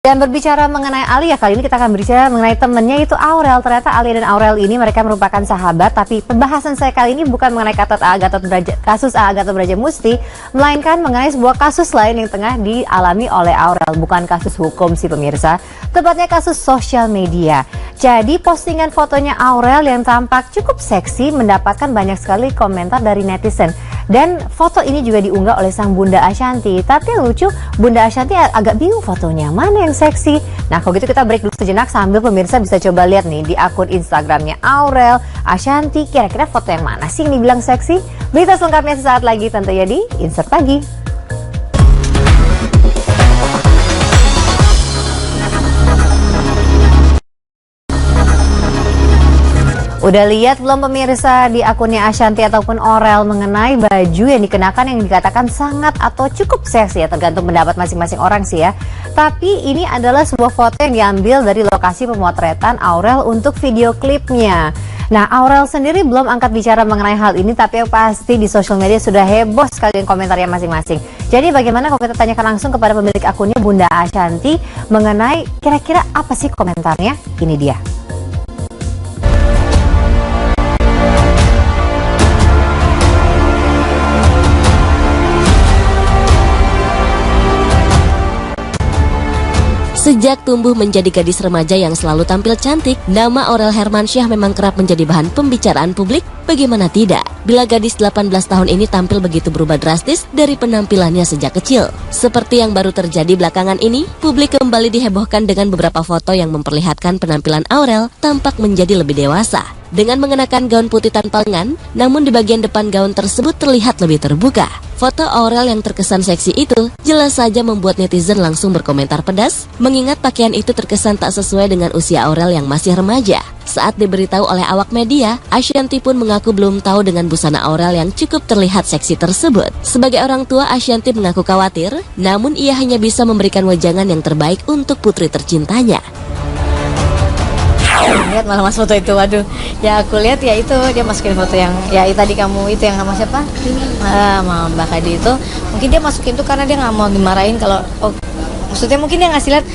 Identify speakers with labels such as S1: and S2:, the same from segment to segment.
S1: Dan berbicara mengenai Alia, kali ini kita akan berbicara mengenai temennya itu Aurel. Ternyata Alia dan Aurel ini mereka merupakan sahabat, tapi pembahasan saya kali ini bukan mengenai kasus Gatot Brajamusti, melainkan mengenai sebuah kasus lain yang tengah dialami oleh Aurel. Bukan kasus hukum sih pemirsa, tepatnya kasus sosial media. Jadi postingan fotonya Aurel yang tampak cukup seksi mendapatkan banyak sekali komentar dari netizen. Dan foto ini juga diunggah oleh sang Bunda Ashanty. Tapi yang lucu, Bunda Ashanty agak bingung fotonya, mana yang seksi. Nah kalau gitu kita break dulu sejenak sambil pemirsa bisa coba lihat nih di akun Instagramnya Aurel, Ashanty. Kira-kira foto yang mana sih yang dibilang seksi? Berita selengkapnya sesaat lagi tentunya di Insert Pagi. Udah lihat belum pemirsa di akunnya Ashanty ataupun Aurel mengenai baju yang dikenakan yang dikatakan sangat atau cukup seksi ya, tergantung pendapat masing-masing orang sih ya. Tapi ini adalah sebuah foto yang diambil dari lokasi pemotretan Aurel untuk video klipnya. Nah Aurel sendiri belum angkat bicara mengenai hal ini, tapi yang pasti di sosial media sudah heboh sekali komentarnya masing-masing. Jadi bagaimana kalau kita tanyakan langsung kepada pemilik akunnya Bunda Ashanty mengenai kira-kira apa sih komentarnya? Ini dia.
S2: Sejak tumbuh menjadi gadis remaja yang selalu tampil cantik, nama Aurel Hermansyah memang kerap menjadi bahan pembicaraan publik. Bagaimana tidak, bila gadis 18 tahun ini tampil begitu berubah drastis dari penampilannya sejak kecil. Seperti yang baru terjadi belakangan ini, publik kembali dihebohkan dengan beberapa foto yang memperlihatkan penampilan Aurel tampak menjadi lebih dewasa. Dengan mengenakan gaun putih tanpa lengan, namun di bagian depan gaun tersebut terlihat lebih terbuka. Foto Aurel yang terkesan seksi itu jelas saja membuat netizen langsung berkomentar pedas, mengingat pakaian itu terkesan tak sesuai dengan usia Aurel yang masih remaja. Saat diberitahu oleh awak media, Ashanty pun mengaku belum tahu dengan busana Aurel yang cukup terlihat seksi tersebut. Sebagai orang tua, Ashanty mengaku khawatir, namun ia hanya bisa memberikan wejangan yang terbaik untuk putri tercintanya.
S3: Lihat malah mas foto itu, waduh. Ya aku lihat ya itu dia masukin foto yang ya tadi kamu itu yang sama siapa? Sama Mbak Kadi itu. Mungkin dia masukin itu karena dia nggak mau dimarahin kalau maksudnya mungkin dia ngasih lihat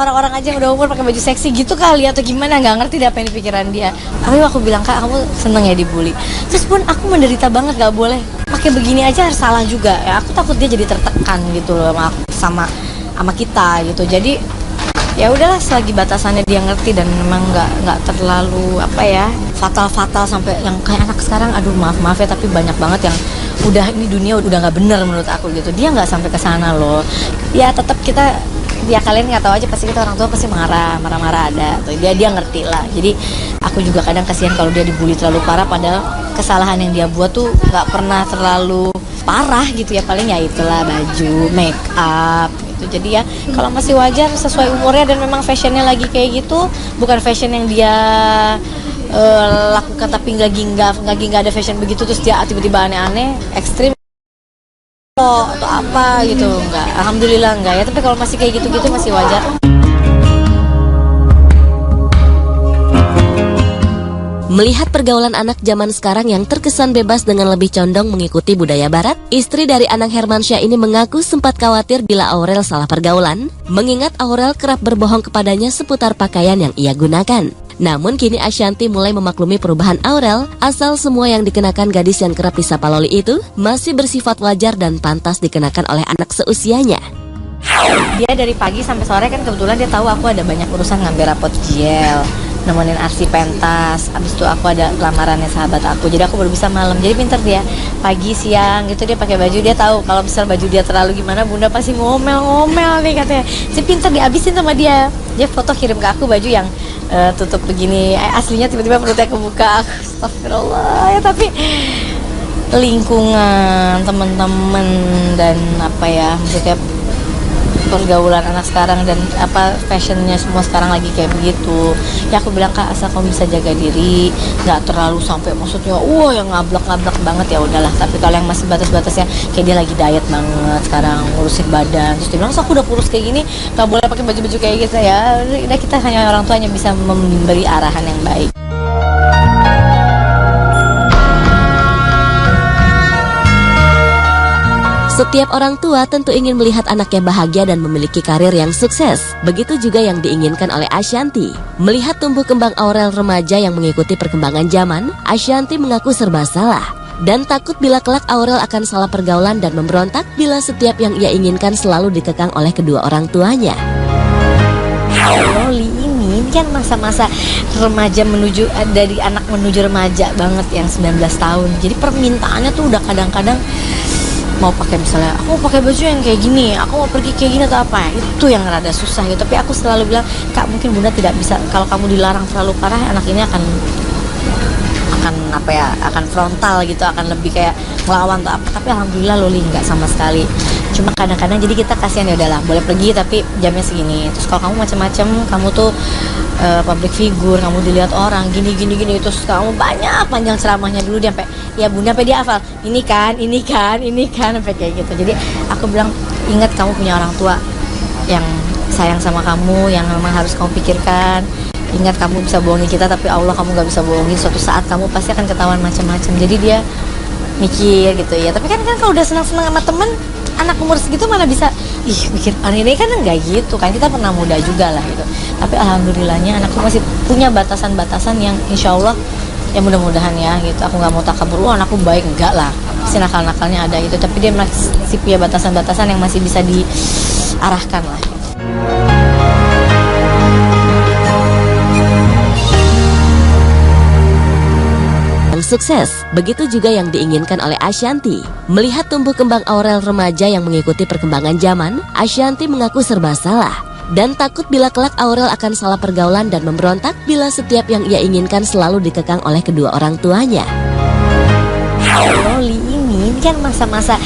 S3: orang-orang aja yang udah umur pakai baju seksi gitu kali atau gimana, nggak ngerti deh apa yang di pikiran dia. Tapi aku bilang, Kak, kamu seneng ya dibully. Terus pun aku menderita banget, nggak boleh pakai begini aja, harus salah juga. Ya aku takut dia jadi tertekan gitu loh sama kita gitu. Jadi ya udahlah, selagi batasannya dia ngerti dan memang nggak terlalu fatal sampai yang kayak anak sekarang. Aduh maaf ya, tapi banyak banget yang udah ini dunia udah nggak bener menurut aku gitu. Dia nggak sampai ke sana loh. Ya tetap kita, ya kalian nggak tahu aja, pasti kita orang tua pasti marah ada tuh. Dia ngerti lah. Jadi aku juga kadang kasihan kalau dia dibully terlalu parah, padahal kesalahan yang dia buat tuh nggak pernah terlalu parah gitu ya, paling ya itulah baju, make up. Jadi ya kalau masih wajar sesuai umurnya dan memang fashionnya lagi kayak gitu, bukan fashion yang dia lakukan tapi nggak ada fashion begitu terus dia tiba-tiba aneh-aneh ekstrim atau apa gitu, enggak, alhamdulillah enggak ya. Tapi kalau masih kayak gitu-gitu masih wajar.
S2: Melihat pergaulan anak zaman sekarang yang terkesan bebas dengan lebih condong mengikuti budaya barat, istri dari Anang Hermansyah ini mengaku sempat khawatir bila Aurel salah pergaulan, mengingat Aurel kerap berbohong kepadanya seputar pakaian yang ia gunakan. Namun kini Ashanty mulai memaklumi perubahan Aurel, asal semua yang dikenakan gadis yang kerap disapa Loli itu masih bersifat wajar dan pantas dikenakan oleh anak seusianya.
S3: Dia dari pagi sampai sore kan kebetulan dia tahu aku ada banyak urusan ngambil rapot gel, nemenin Arsi pentas, abis itu aku ada lamarannya sahabat aku, jadi aku baru bisa malam. Jadi pinter dia, pagi siang gitu dia pakai baju. Dia tahu kalau misal baju dia terlalu gimana bunda pasti ngomel nih katanya. Si pinter dihabisin sama dia. Dia foto kirim ke aku baju yang tutup begini, aslinya tiba-tiba perutnya kebuka. Astagfirullah ya, tapi lingkungan teman-teman dan maksudnya pergaulan anak sekarang dan fashionnya semua sekarang lagi kayak begitu. Ya aku bilang, Kak, asal kamu bisa jaga diri, nggak terlalu sampai maksudnya yang ngablak banget, ya udahlah. Tapi kalau yang masih batas-batasnya, kayak dia lagi diet banget sekarang, ngurusin badan, terus dia bilang, aku udah kurus kayak gini, nggak boleh pakai baju-baju kayak gitu ya. Udah, kita hanya orang tua hanya bisa memberi arahan yang baik.
S2: Setiap orang tua tentu ingin melihat anaknya bahagia dan memiliki karir yang sukses. Begitu juga yang diinginkan oleh Ashanti. Melihat tumbuh kembang Aurel remaja yang mengikuti perkembangan zaman, Ashanti mengaku serba salah. Dan takut bila kelak Aurel akan salah pergaulan dan memberontak bila setiap yang ia inginkan selalu dikekang oleh kedua orang tuanya.
S3: Loli ini kan masa-masa remaja menuju dari anak menuju remaja banget yang 19 tahun. Jadi permintaannya tuh udah kadang-kadang mau pakai misalnya aku mau pakai baju yang kayak gini, aku mau pergi kayak gini atau apa, itu yang rada susah gitu. Tapi aku selalu bilang, Kak, mungkin Bunda tidak bisa, kalau kamu dilarang terlalu parah anak ini akan apa ya, akan frontal gitu, akan lebih kayak ngelawan atau apa. Tapi alhamdulillah Loli nggak sama sekali. Cuma kadang-kadang jadi kita kasihan, ya udahlah boleh pergi tapi jamnya segini. Terus kalau kamu macam-macam, kamu tuh public figure, kamu dilihat orang gini terus kamu banyak panjang ceramahnya dulu dia sampai ya Bunda sampai dia hafal ini kan sampai kayak gitu. Jadi aku bilang, ingat kamu punya orang tua yang sayang sama kamu, yang memang harus kamu pikirkan. Ingat kamu bisa bohongi kita, tapi Allah kamu gak bisa bohongin. Suatu saat kamu pasti akan ketahuan macam-macam. Jadi dia mikir gitu ya. Tapi kan kalau udah senang-senang sama temen, anak umur segitu mana bisa mikir ini kan enggak gitu kan. Kita pernah muda juga lah gitu. Tapi alhamdulillahnya anakku masih punya batasan-batasan yang insya Allah ya mudah-mudahan ya gitu. Aku nggak mau takabur, anakku baik, enggak lah, pasti nakal-nakalnya ada gitu. Tapi dia masih punya batasan-batasan yang masih bisa diarahkan lah gitu.
S2: Sukses, begitu juga yang diinginkan oleh Ashanti. Melihat tumbuh kembang Aurel remaja yang mengikuti perkembangan zaman, Ashanti mengaku serba salah. Dan takut bila kelak Aurel akan salah pergaulan dan memberontak bila setiap yang ia inginkan selalu dikekang oleh kedua orang tuanya.
S3: Loli ini kan masa-masa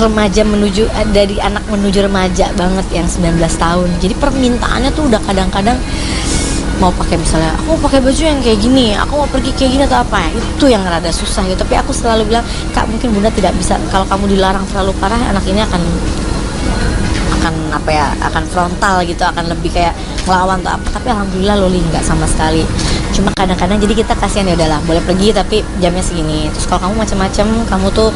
S3: remaja menuju dari anak menuju remaja banget yang 19 tahun. Jadi permintaannya tuh udah kadang-kadang mau pakai misalnya aku mau pakai baju yang kayak gini, aku mau pergi kayak gini atau apa, itu yang rada susah gitu. Tapi aku selalu bilang, Kak, mungkin Bunda tidak bisa, kalau kamu dilarang terlalu parah anak ini akan apa ya, akan frontal gitu, akan lebih kayak ngelawan atau apa. Tapi alhamdulillah Loli nggak sama sekali. Cuma kadang-kadang jadi kita kasihan, ya udahlah boleh pergi tapi jamnya segini. Terus kalau kamu macam-macam, kamu tuh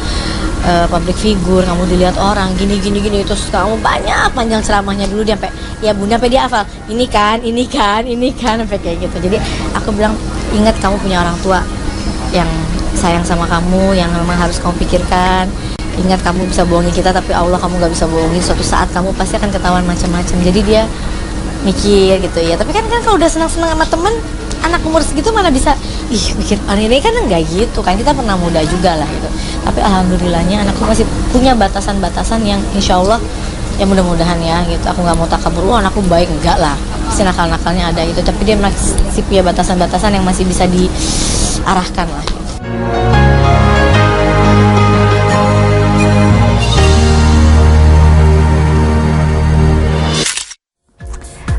S3: public figure, kamu dilihat orang gini terus kamu banyak panjang ceramahnya dulu dia sampai ya Bunda sampai dia hafal ini kan sampai kayak gitu. Jadi aku bilang, ingat kamu punya orang tua yang sayang sama kamu, yang memang harus kamu pikirkan. Ingat kamu bisa bohongi kita, tapi Allah kamu gak bisa bohongin. Suatu saat kamu pasti akan ketahuan macam-macam. Jadi dia mikir gitu ya. Tapi kan kalau udah senang-senang sama temen, anak umur segitu mana bisa mikir ini kan enggak gitu kan. Kita pernah muda juga lah gitu. Tapi alhamdulillahnya anakku masih punya batasan-batasan yang insya Allah ya mudah-mudahan ya gitu. Aku nggak mau takabur, anakku baik, enggak lah, pasti nakal-nakalnya ada gitu. Tapi dia masih punya batasan-batasan yang masih bisa diarahkan lah gitu.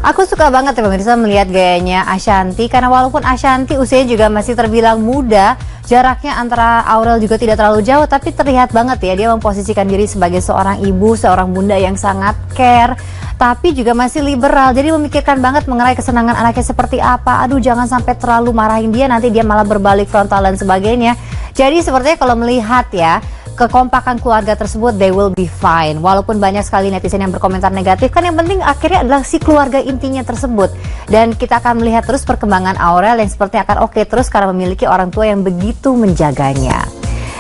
S1: Aku suka banget ya pemirsa melihat gayanya Ashanti, karena walaupun Ashanti usianya juga masih terbilang muda, jaraknya antara Aurel juga tidak terlalu jauh, tapi terlihat banget ya dia memposisikan diri sebagai seorang ibu, seorang bunda yang sangat care, tapi juga masih liberal. Jadi memikirkan banget mengenai kesenangan anaknya seperti apa. Aduh, jangan sampai terlalu marahin dia, nanti dia malah berbalik frontal dan sebagainya. Jadi sepertinya kalau melihat ya kekompakan keluarga tersebut, they will be fine. Walaupun banyak sekali netizen yang berkomentar negatif, kan yang penting akhirnya adalah si keluarga intinya tersebut. Dan kita akan melihat terus perkembangan Aurel yang sepertinya akan oke terus karena memiliki orang tua yang begitu menjaganya.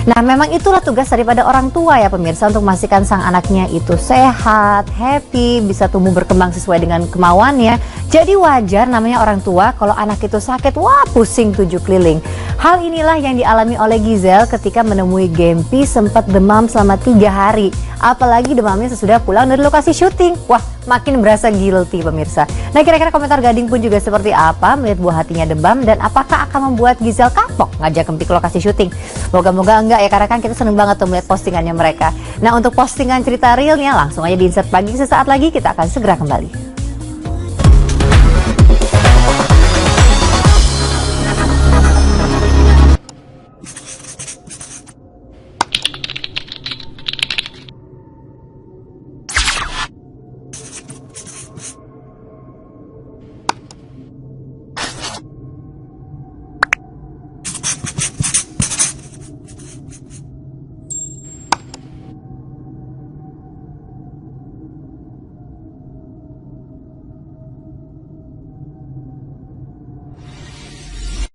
S1: Nah, memang itulah tugas daripada orang tua ya pemirsa, untuk memastikan sang anaknya itu sehat, happy, bisa tumbuh berkembang sesuai dengan kemauannya. Jadi wajar namanya orang tua kalau anak itu sakit, wah pusing 7 keliling. Hal inilah yang dialami oleh Giselle ketika menemui Gempi sempat demam selama 3 hari. Apalagi demamnya sesudah pulang dari lokasi syuting. Wah, makin berasa guilty pemirsa. Nah, kira-kira komentar Gading pun juga seperti apa melihat buah hatinya demam, dan apakah akan membuat Giselle kapok ngajak Gempi ke lokasi syuting? Moga-moga enggak ya, karena kan kita seneng banget tuh melihat postingannya mereka. Nah, untuk postingan cerita realnya langsung aja di Insert Pagi. Sesaat lagi kita akan segera kembali.